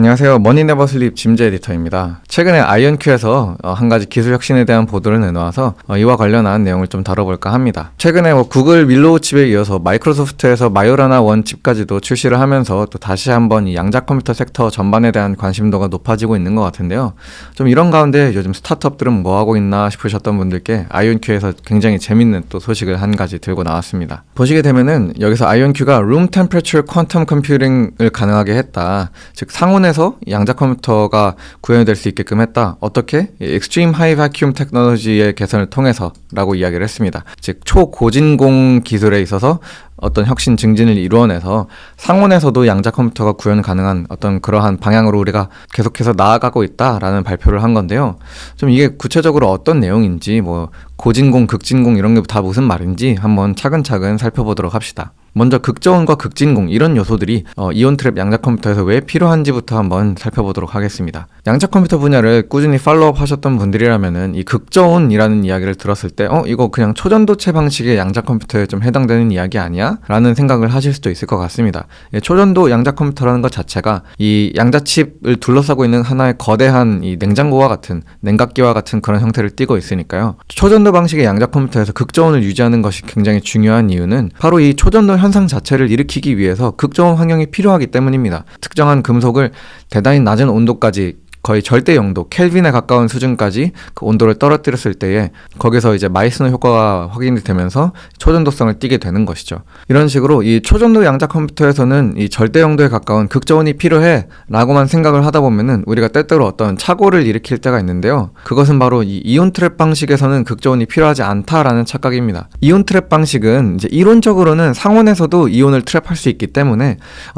안녕하세요. 머니네버슬립 짐즈 에디터입니다. 최근에 아이언큐에서 한 가지 기술 혁신에 대한 보도를 내놓아서 이와 관련한 내용을 좀 다뤄볼까 합니다. 최근에 구글 밀로우 칩에 이어서 마이크로소프트에서 마요라나 원 칩까지도 출시를 하면서 또 다시 한번 이 양자 컴퓨터 섹터 전반에 대한 관심도가 높아지고 있는 것 같은데요. 좀 이런 가운데 요즘 스타트업들은 뭐 하고 있나 싶으셨던 분들께 아이언큐에서 굉장히 재밌는 또 소식을 한 가지 들고 나왔습니다. 보시게 되면은 여기서 아이언큐가 룸 템퍼처 퀀텀 컴퓨팅을 가능하게 했다. 즉 상온에서 양자 컴퓨터가 구현될 수 있게끔 했다. 어떻게? 익스트림 하이 바큐움 테크놀로지의 개선을 통해서 라고 이야기를 했습니다. 즉 초고진공 기술에 있어서 어떤 혁신 증진을 이루어내서 상온에서도 양자 컴퓨터가 구현 가능한 어떤 그러한 방향으로 우리가 계속해서 나아가고 있다라는 발표를 한 건데요. 좀 이게 구체적으로 어떤 내용인지 고진공, 극진공 이런 게 다 무슨 말인지 한번 차근차근 살펴보도록 합시다. 먼저 극저온과 극진공 이런 요소들이 이온 트랩 양자 컴퓨터에서 왜 필요한지부터 한번 살펴보도록 하겠습니다. 양자 컴퓨터 분야를 꾸준히 팔로우업 하셨던 분들이라면은 이 극저온이라는 이야기를 들었을 때 이거 그냥 초전도체 방식의 양자 컴퓨터에 좀 해당되는 이야기 아니야? 라는 생각을 하실 수도 있을 것 같습니다. 초전도 양자 컴퓨터라는 것 자체가 이 양자칩을 둘러싸고 있는 하나의 거대한 이 냉장고와 같은 냉각기와 같은 그런 형태를 띠고 있으니까요. 초전도 방식의 양자 컴퓨터에서 극저온을 유지하는 것이 굉장히 중요한 이유는 바로 이 초전도 현상 자체를 일으키기 위해서 극저온 환경이 필요하기 때문입니다. 특정한 금속을 대단히 낮은 온도까지 거의 절대 영도, 켈빈에 가까운 수준까지 그 온도를 떨어뜨렸을 때에 거기서 이제 마이스너 효과가 확인이 되면서 초전도성을 띠게 되는 것이죠. 이런 식으로 이 초전도 양자 컴퓨터에서는 이 절대 영도에 가까운 극저온이 필요해 라고만 생각을 하다 보면은 우리가 때때로 어떤 착오를 일으킬 때가 있는데요. 그것은 바로 이 이온 트랩 방식에서는 극저온이 필요하지 않다라는 착각입니다. 이온 트랩 방식은 이제 이론적으로는 상온에서도 이온을 트랩할 수 있기 때문에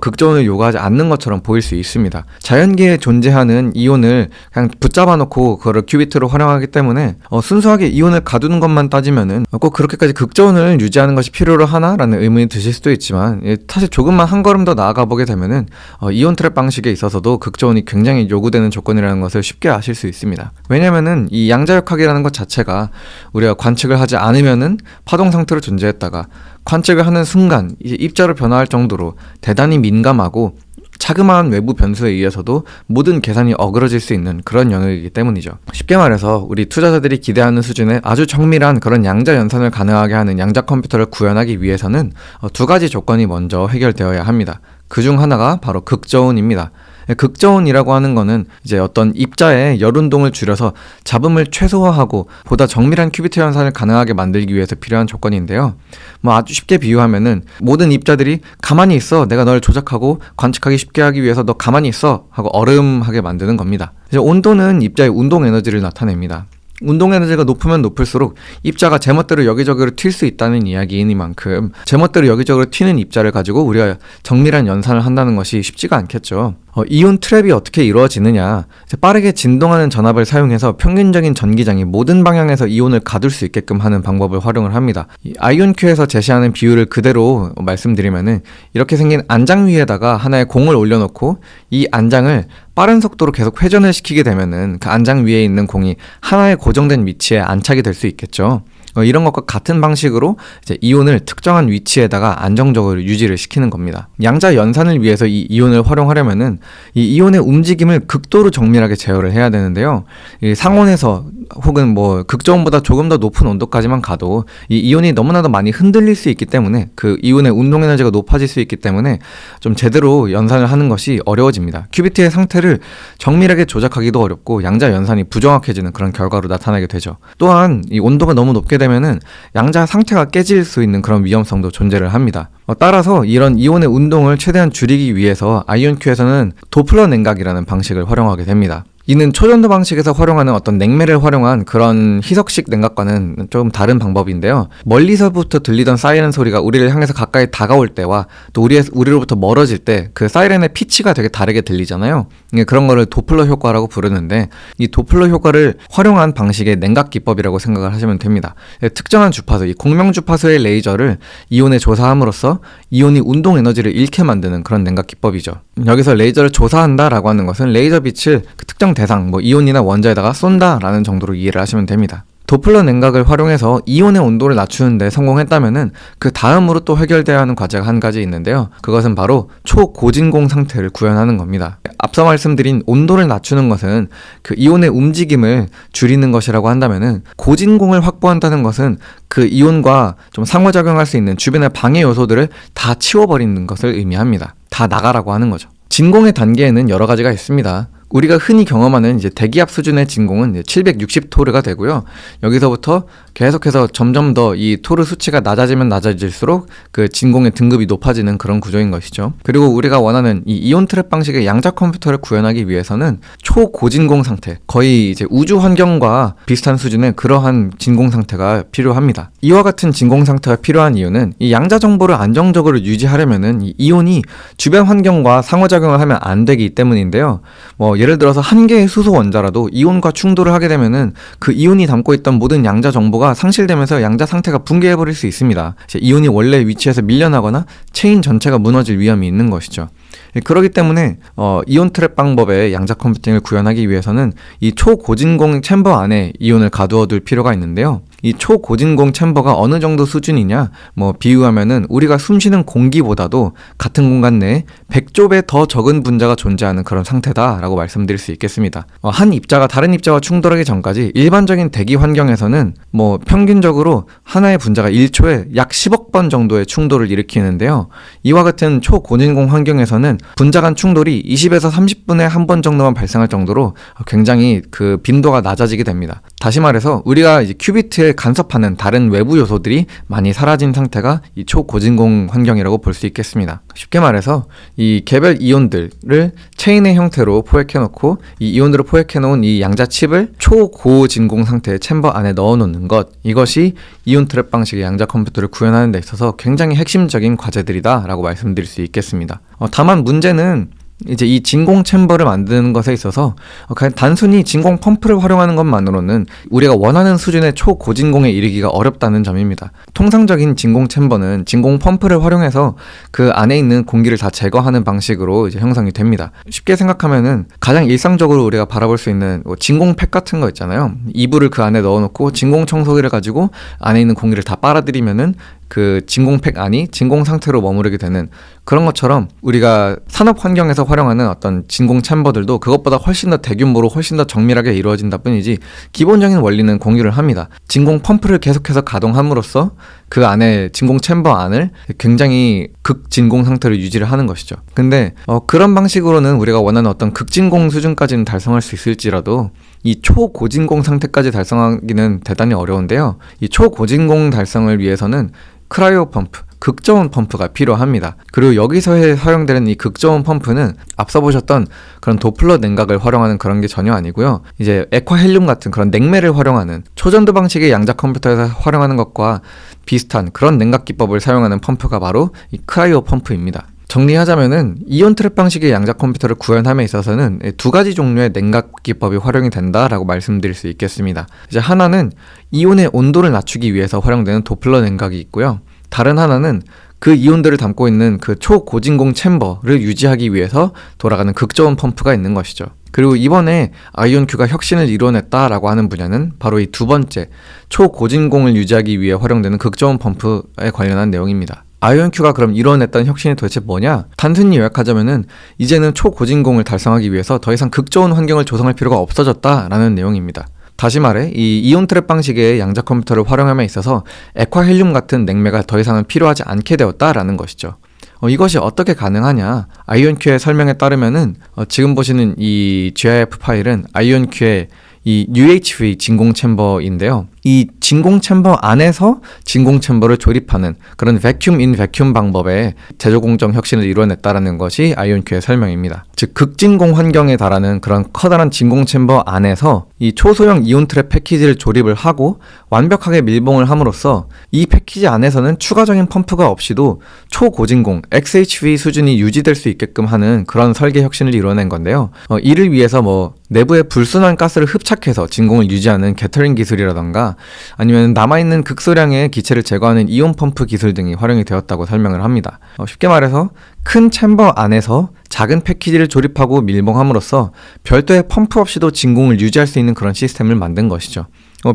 극저온을 요구하지 않는 것처럼 보일 수 있습니다. 자연계에 존재하는 이온을 그냥 붙잡아 놓고 그거를 큐비트로 활용하기 때문에 순수하게 이온을 가두는 것만 따지면은 꼭 그렇게까지 극저온을 유지하는 것이 필요로 하나라는 의문이 드실 수도 있지만 사실 조금만 한 걸음 더 나아가 보게 되면은 이온 트랩 방식에 있어서도 극저온이 굉장히 요구되는 조건이라는 것을 쉽게 아실 수 있습니다. 왜냐면은 이 양자역학이라는 것 자체가 우리가 관측을 하지 않으면은 파동 상태로 존재했다가 관측을 하는 순간 이제 입자로 변화할 정도로 대단히 민감하고 자그마한 외부 변수에 의해서도 모든 계산이 어그러질 수 있는 그런 영역이기 때문이죠. 쉽게 말해서 우리 투자자들이 기대하는 수준의 아주 정밀한 그런 양자 연산을 가능하게 하는 양자 컴퓨터를 구현하기 위해서는 두 가지 조건이 먼저 해결되어야 합니다. 그중 하나가 바로 극저온입니다. 극저온이라고 하는 거는 이제 어떤 입자의 열운동을 줄여서 잡음을 최소화하고 보다 정밀한 큐비트 연산을 가능하게 만들기 위해서 필요한 조건인데요. 아주 쉽게 비유하면은 모든 입자들이 가만히 있어, 내가 널 조작하고 관측하기 쉽게 하기 위해서 너 가만히 있어 하고 얼음하게 만드는 겁니다. 이제 온도는 입자의 운동 에너지를 나타냅니다. 운동 에너지가 높으면 높을수록 입자가 제멋대로 여기저기로 튈 수 있다는 이야기이니만큼 제멋대로 여기저기로 튀는 입자를 가지고 우리가 정밀한 연산을 한다는 것이 쉽지가 않겠죠. 이온 트랩이 어떻게 이루어지느냐, 빠르게 진동하는 전압을 사용해서 평균적인 전기장이 모든 방향에서 이온을 가둘 수 있게끔 하는 방법을 활용을 합니다. 아이온큐에서 제시하는 비율을 그대로 말씀드리면은 이렇게 생긴 안장 위에다가 하나의 공을 올려놓고 이 안장을 빠른 속도로 계속 회전을 시키게 되면은 그 안장 위에 있는 공이 하나의 고정된 위치에 안착이 될 수 있겠죠. 이런 것과 같은 방식으로 이제 이온을 특정한 위치에다가 안정적으로 유지를 시키는 겁니다. 양자 연산을 위해서 이 이온을 활용하려면은 이 이온의 움직임을 극도로 정밀하게 제어를 해야 되는데요. 이 상온에서 혹은 극저온보다 조금 더 높은 온도까지만 가도 이 이온이 너무나도 많이 흔들릴 수 있기 때문에 그 이온의 운동 에너지가 높아질 수 있기 때문에 좀 제대로 연산을 하는 것이 어려워집니다. 큐비트의 상태를 정밀하게 조작하기도 어렵고 양자 연산이 부정확해지는 그런 결과로 나타나게 되죠. 또한 이 온도가 너무 높게 되면은 양자 상태가 깨질 수 있는 그런 위험성도 존재를 합니다. 따라서 이런 이온의 운동을 최대한 줄이기 위해서 아이온큐에서는 도플러 냉각이라는 방식을 활용하게 됩니다. 이는 초전도 방식에서 활용하는 어떤 냉매를 활용한 그런 희석식 냉각과는 조금 다른 방법인데요. 멀리서부터 들리던 사이렌 소리가 우리를 향해서 가까이 다가올 때와 또 우리로부터 멀어질 때 그 사이렌의 피치가 되게 다르게 들리잖아요. 그런 거를 도플러 효과라고 부르는데 이 도플러 효과를 활용한 방식의 냉각 기법이라고 생각을 하시면 됩니다. 특정한 주파수, 이 공명 주파수의 레이저를 이온에 조사함으로써 이온이 운동 에너지를 잃게 만드는 그런 냉각 기법이죠. 여기서 레이저를 조사한다라고 하는 것은 레이저 빛을 그 특정 대상, 이온이나 원자에다가 쏜다라는 정도로 이해를 하시면 됩니다. 도플러 냉각을 활용해서 이온의 온도를 낮추는데 성공했다면은 그 다음으로 또 해결돼야 하는 과제가 한 가지 있는데요. 그것은 바로 초고진공 상태를 구현하는 겁니다. 앞서 말씀드린 온도를 낮추는 것은 그 이온의 움직임을 줄이는 것이라고 한다면은 고진공을 확보한다는 것은 그 이온과 좀 상호작용할 수 있는 주변의 방해 요소들을 다 치워버리는 것을 의미합니다. 다 나가라고 하는 거죠. 진공의 단계에는 여러 가지가 있습니다. 우리가 흔히 경험하는 이제 대기압 수준의 진공은 760토르가 되고요. 여기서부터 계속해서 점점 더 이 토르 수치가 낮아지면 낮아질수록 그 진공의 등급이 높아지는 그런 구조인 것이죠. 그리고 우리가 원하는 이 이온 트랩 방식의 양자 컴퓨터를 구현하기 위해서는 초고진공 상태, 거의 이제 우주 환경과 비슷한 수준의 그러한 진공 상태가 필요합니다. 이와 같은 진공 상태가 필요한 이유는 이 양자 정보를 안정적으로 유지하려면은 이 이온이 주변 환경과 상호작용을 하면 안 되기 때문인데요. 예를 들어서 한 개의 수소 원자라도 이온과 충돌을 하게 되면은 그 이온이 담고 있던 모든 양자 정보가 상실되면서 양자 상태가 붕괴해버릴 수 있습니다. 이온이 원래 위치에서 밀려나거나 체인 전체가 무너질 위험이 있는 것이죠. 그렇기 때문에 이온 트랩 방법의 양자 컴퓨팅을 구현하기 위해서는 이 초고진공 챔버 안에 이온을 가두어 둘 필요가 있는데요. 이 초고진공 챔버가 어느 정도 수준이냐, 비유하면은 우리가 숨쉬는 공기보다도 같은 공간 내에 100조 배 더 적은 분자가 존재하는 그런 상태다라고 말씀드릴 수 있겠습니다. 한 입자가 다른 입자와 충돌하기 전까지 일반적인 대기 환경에서는 평균적으로 하나의 분자가 1초에 약 10억 번 정도의 충돌을 일으키는데요. 이와 같은 초고진공 환경에서는 분자 간 충돌이 20에서 30분에 한 번 정도만 발생할 정도로 굉장히 그 빈도가 낮아지게 됩니다. 다시 말해서 우리가 이제 큐비트에 간섭하는 다른 외부 요소들이 많이 사라진 상태가 이 초고진공 환경이라고 볼 수 있겠습니다. 쉽게 말해서 이 개별 이온들을 체인의 형태로 포획해놓고 이 이온으로 포획해놓은 이 양자 칩을 초고진공 상태의 챔버 안에 넣어놓는 것, 이것이 이온 트랩 방식의 양자 컴퓨터를 구현하는 데 있어서 굉장히 핵심적인 과제들이다 라고 말씀드릴 수 있겠습니다. 다만 문제는 이제 이 진공 챔버를 만드는 것에 있어서 그냥 단순히 진공 펌프를 활용하는 것만으로는 우리가 원하는 수준의 초고진공에 이르기가 어렵다는 점입니다. 통상적인 진공 챔버는 진공 펌프를 활용해서 그 안에 있는 공기를 다 제거하는 방식으로 이제 형성이 됩니다. 쉽게 생각하면은 가장 일상적으로 우리가 바라볼 수 있는 진공팩 같은 거 있잖아요. 이불을 그 안에 넣어놓고 진공 청소기를 가지고 안에 있는 공기를 다 빨아들이면은 그 진공팩 안이 진공 상태로 머무르게 되는 그런 것처럼 우리가 산업 환경에서 활용하는 어떤 진공 챔버들도 그것보다 훨씬 더 대규모로 훨씬 더 정밀하게 이루어진다 뿐이지 기본적인 원리는 공유를 합니다. 진공 펌프를 계속해서 가동함으로써 그 안에 진공 챔버 안을 굉장히 극진공 상태로 유지를 하는 것이죠. 근데 그런 방식으로는 우리가 원하는 어떤 극진공 수준까지는 달성할 수 있을지라도 이 초고진공 상태까지 달성하기는 대단히 어려운데요. 이 초고진공 달성을 위해서는 크라이오 펌프, 극저온 펌프가 필요합니다. 그리고 여기서 사용되는 이 극저온 펌프는 앞서 보셨던 그런 도플러 냉각을 활용하는 그런 게 전혀 아니고요. 이제 액화헬륨 같은 그런 냉매를 활용하는 초전도 방식의 양자 컴퓨터에서 활용하는 것과 비슷한 그런 냉각 기법을 사용하는 펌프가 바로 이 크라이오 펌프입니다. 정리하자면은 이온 트랩 방식의 양자 컴퓨터를 구현함에 있어서는 두 가지 종류의 냉각 기법이 활용이 된다라고 말씀드릴 수 있겠습니다. 이제 하나는 이온의 온도를 낮추기 위해서 활용되는 도플러 냉각이 있고요. 다른 하나는 그 이온들을 담고 있는 그 초고진공 챔버를 유지하기 위해서 돌아가는 극저온 펌프가 있는 것이죠. 그리고 이번에 아이온큐가 혁신을 이뤄냈다라고 하는 분야는 바로 이 두 번째 초고진공을 유지하기 위해 활용되는 극저온 펌프에 관련한 내용입니다. 아이온큐가 그럼 이뤄냈던 혁신이 도대체 뭐냐? 단순히 요약하자면은 이제는 초고진공을 달성하기 위해서 더 이상 극저온 환경을 조성할 필요가 없어졌다라는 내용입니다. 다시 말해 이 이온 트랩 방식의 양자 컴퓨터를 활용함에 있어서 액화헬륨 같은 냉매가 더 이상은 필요하지 않게 되었다라는 것이죠. 이것이 어떻게 가능하냐? 아이온큐의 설명에 따르면은 지금 보시는 이 GIF 파일은 아이온큐의 이 UHV 진공 챔버인데요. 이 진공 챔버 안에서 진공 챔버를 조립하는 그런 vacuum in vacuum 방법의 제조 공정 혁신을 이뤄냈다라는 것이 아이온큐의 설명입니다. 즉 극진공 환경에 달하는 그런 커다란 진공 챔버 안에서 이 초소형 이온 트랩 패키지를 조립을 하고 완벽하게 밀봉을 함으로써 이 패키지 안에서는 추가적인 펌프가 없이도 초고진공 XHV 수준이 유지될 수 있게끔 하는 그런 설계 혁신을 이뤄낸 건데요. 이를 위해서 내부에 불순한 가스를 흡착해서 진공을 유지하는 게터링 기술이라던가 아니면 남아있는 극소량의 기체를 제거하는 이온 펌프 기술 등이 활용이 되었다고 설명을 합니다. 쉽게 말해서 큰 챔버 안에서 작은 패키지를 조립하고 밀봉함으로써 별도의 펌프 없이도 진공을 유지할 수 있는 그런 시스템을 만든 것이죠.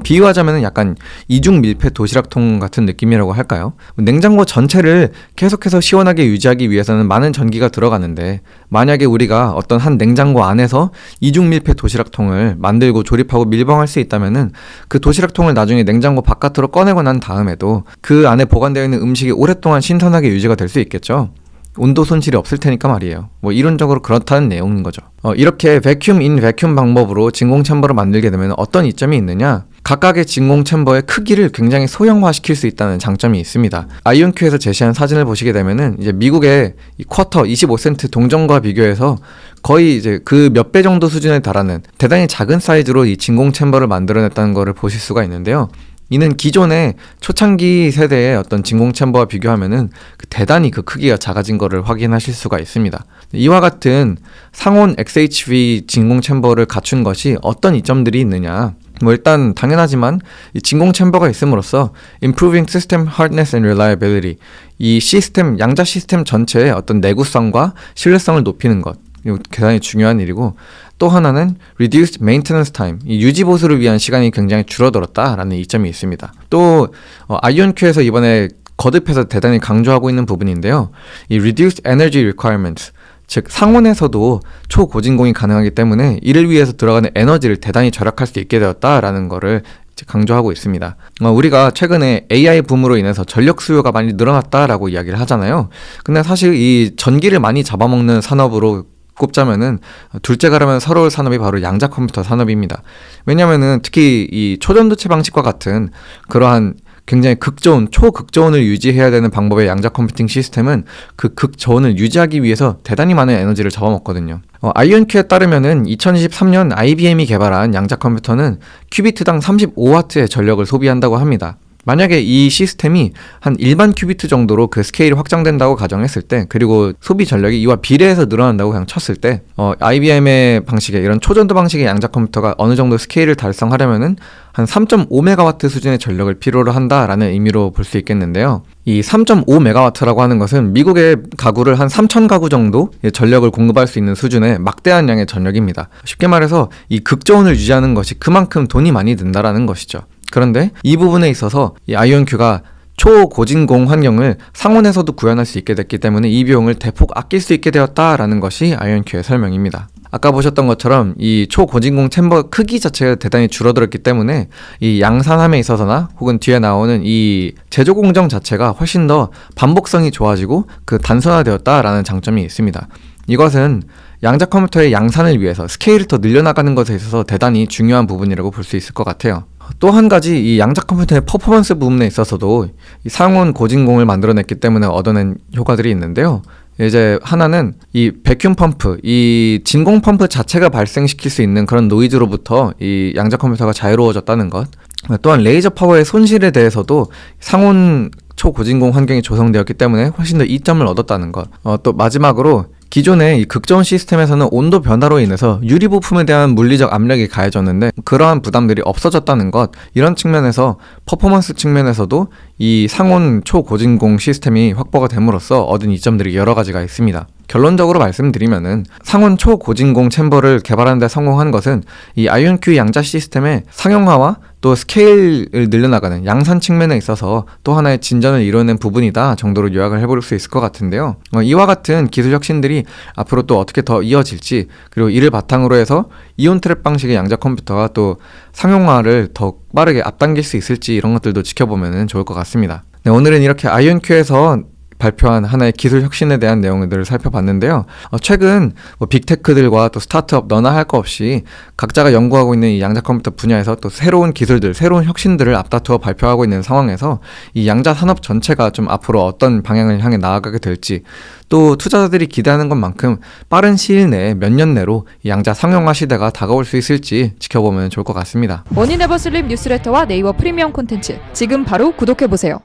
비유하자면 약간 이중 밀폐 도시락통 같은 느낌이라고 할까요? 냉장고 전체를 계속해서 시원하게 유지하기 위해서는 많은 전기가 들어가는데, 만약에 우리가 어떤 한 냉장고 안에서 이중 밀폐 도시락통을 만들고 조립하고 밀봉할 수 있다면은 그 도시락통을 나중에 냉장고 바깥으로 꺼내고 난 다음에도 그 안에 보관되어 있는 음식이 오랫동안 신선하게 유지가 될 수 있겠죠. 온도 손실이 없을 테니까 말이에요. 이론적으로 그렇다는 내용인 거죠. 이렇게 베큐um 인 베큐um 방법으로 진공 챔버를 만들게 되면 어떤 이점이 있느냐? 각각의 진공 챔버의 크기를 굉장히 소형화시킬 수 있다는 장점이 있습니다. 아이온큐에서 제시한 사진을 보시게 되면은 이제 미국의 이 쿼터 25센트 동전과 비교해서 거의 이제 그 몇 배 정도 수준에 달하는 대단히 작은 사이즈로 이 진공 챔버를 만들어냈다는 것을 보실 수가 있는데요. 이는 기존의 초창기 세대의 어떤 진공 챔버와 비교하면은 대단히 그 크기가 작아진 것을 확인하실 수가 있습니다. 이와 같은 상온 XHV 진공 챔버를 갖춘 것이 어떤 이점들이 있느냐? 일단 당연하지만 이 진공 챔버가 있음으로써 improving system hardness and reliability, 이 시스템, 양자 시스템 전체의 어떤 내구성과 신뢰성을 높이는 것, 이거 대단히 중요한 일이고, 또 하나는 reduced maintenance time, 이 유지 보수를 위한 시간이 굉장히 줄어들었다라는 이점이 있습니다. 또 아이온큐에서 이번에 거듭해서 대단히 강조하고 있는 부분인데요. 이 reduced energy requirements, 즉 상온에서도 초고진공이 가능하기 때문에 이를 위해서 들어가는 에너지를 대단히 절약할 수 있게 되었다라는 거를 강조하고 있습니다. 우리가 최근에 AI 붐으로 인해서 전력 수요가 많이 늘어났다라고 이야기를 하잖아요. 근데 사실 이 전기를 많이 잡아먹는 산업으로 꼽자면은 둘째 가라면 서러울 산업이 바로 양자 컴퓨터 산업입니다. 왜냐면은 특히 이 초전도체 방식과 같은 그러한 굉장히 극저온, 초극저온을 유지해야 되는 방법의 양자 컴퓨팅 시스템은 그 극저온을 유지하기 위해서 대단히 많은 에너지를 잡아먹거든요. 아이온큐에 따르면은 2023년 IBM이 개발한 양자 컴퓨터는 큐비트당 35W의 전력을 소비한다고 합니다. 만약에 이 시스템이 한 일반 큐비트 정도로 그 스케일이 확장된다고 가정했을 때, 그리고 소비 전력이 이와 비례해서 늘어난다고 그냥 쳤을 때, IBM의 방식의 이런 초전도 방식의 양자 컴퓨터가 어느 정도 스케일을 달성하려면은 한 3.5메가와트 수준의 전력을 필요로 한다라는 의미로 볼 수 있겠는데요. 이 3.5메가와트라고 하는 것은 미국의 가구를 한 3,000가구 정도 전력을 공급할 수 있는 수준의 막대한 양의 전력입니다. 쉽게 말해서 이 극저온을 유지하는 것이 그만큼 돈이 많이 든다라는 것이죠. 그런데 이 부분에 있어서 이 아이온큐가 초고진공 환경을 상온에서도 구현할 수 있게 됐기 때문에 이 비용을 대폭 아낄 수 있게 되었다라는 것이 아이온큐의 설명입니다. 아까 보셨던 것처럼 이 초고진공 챔버 크기 자체가 대단히 줄어들었기 때문에 이 양산함에 있어서나 혹은 뒤에 나오는 이 제조 공정 자체가 훨씬 더 반복성이 좋아지고 그 단순화되었다라는 장점이 있습니다. 이것은 양자 컴퓨터의 양산을 위해서 스케일을 더 늘려나가는 것에 있어서 대단히 중요한 부분이라고 볼 수 있을 것 같아요. 또 한 가지 이 양자 컴퓨터의 퍼포먼스 부분에 있어서도 이 상온 고진공을 만들어냈기 때문에 얻어낸 효과들이 있는데요. 이제 하나는 이 베큐um 펌프, 이 진공 펌프 자체가 발생시킬 수 있는 그런 노이즈로부터 이 양자 컴퓨터가 자유로워졌다는 것. 또한 레이저 파워의 손실에 대해서도 상온 초고진공 환경이 조성되었기 때문에 훨씬 더 이점을 얻었다는 것. 또 마지막으로 기존의 이 극저온 시스템에서는 온도 변화로 인해서 유리 부품에 대한 물리적 압력이 가해졌는데 그러한 부담들이 없어졌다는 것, 이런 측면에서 퍼포먼스 측면에서도 이 상온 초고진공 시스템이 확보가 됨으로써 얻은 이점들이 여러 가지가 있습니다. 결론적으로 말씀드리면은 상온 초고진공 챔버를 개발하는 데 성공한 것은 이 아이온큐 양자 시스템의 상용화와 또 스케일을 늘려나가는 양산 측면에 있어서 또 하나의 진전을 이뤄낸 부분이다 정도로 요약을 해볼 수 있을 것 같은데요. 이와 같은 기술 혁신들이 앞으로 또 어떻게 더 이어질지, 그리고 이를 바탕으로 해서 이온 트랩 방식의 양자 컴퓨터가 또 상용화를 더 빠르게 앞당길 수 있을지, 이런 것들도 지켜보면 좋을 것 같습니다. 네, 오늘은 이렇게 아이온큐에서 발표한 하나의 기술 혁신에 대한 내용들을 살펴봤는데요. 최근 빅테크들과 또 스타트업 너나 할 거 없이 각자가 연구하고 있는 이 양자 컴퓨터 분야에서 또 새로운 기술들, 새로운 혁신들을 앞다투어 발표하고 있는 상황에서 이 양자 산업 전체가 좀 앞으로 어떤 방향을 향해 나아가게 될지, 또 투자자들이 기대하는 것만큼 빠른 시일 내에 몇 년 내로 이 양자 상용화 시대가 다가올 수 있을지 지켜보면 좋을 것 같습니다. 머니네버슬립 뉴스레터와 네이버 프리미엄 콘텐츠 지금 바로 구독해보세요.